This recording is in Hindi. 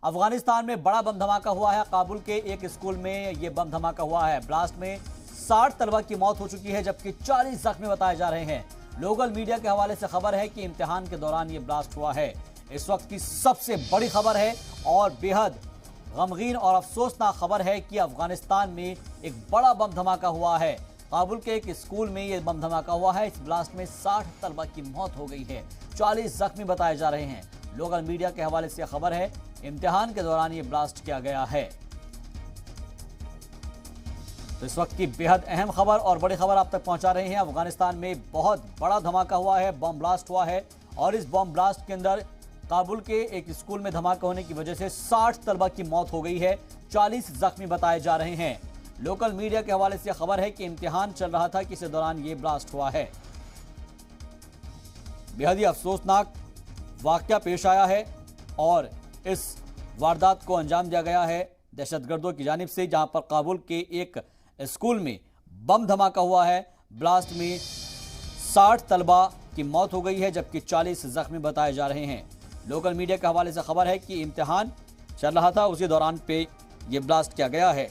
अफगानिस्तान में बड़ा बम धमाका हुआ है। काबुल के एक स्कूल में यह बम धमाका हुआ है। ब्लास्ट में 60 तलबा की मौत हो चुकी है, जबकि 40 जख्मी बताए जा रहे हैं। लोकल मीडिया के हवाले से खबर है कि इम्तिहान के दौरान यह ब्लास्ट हुआ है। इस वक्त की सबसे बड़ी खबर है और बेहद गमगीन और अफसोसनाक खबर है कि अफगानिस्तान में एक बड़ा बम धमाका हुआ है। काबुल के एक स्कूल में यह बम धमाका हुआ है। इस ब्लास्ट में 60 तलबा की मौत हो गई है, 40 जख्मी बताए जा रहे हैं। लोकल मीडिया के हवाले से खबर है इम्तिहान के दौरान यह ब्लास्ट किया गया है। तो इस वक्त की बेहद अहम खबर और बड़ी खबर आप तक पहुंचा रहे हैं। अफगानिस्तान में बहुत बड़ा धमाका हुआ है, बम ब्लास्ट हुआ है और इस बम ब्लास्ट के अंदर काबुल के एक स्कूल में धमाका होने की वजह से 60 तलबा की मौत हो गई है, 40 जख्मी बताए जा रहे हैं। लोकल मीडिया के हवाले से खबर है कि इम्तिहान चल रहा था कि इस दौरान ये ब्लास्ट हुआ है। बेहद ही अफसोसनाक वाकया पेश आया है और इस वारदात को अंजाम दिया गया है दहशतगर्दों की जानिब से, जहां पर काबुल के एक स्कूल में बम धमाका हुआ है। ब्लास्ट में 60 तलबा की मौत हो गई है, जबकि 40 जख्मी बताए जा रहे हैं। लोकल मीडिया के हवाले से खबर है कि इम्तिहान चल रहा था, उसी दौरान पे ये ब्लास्ट किया गया है।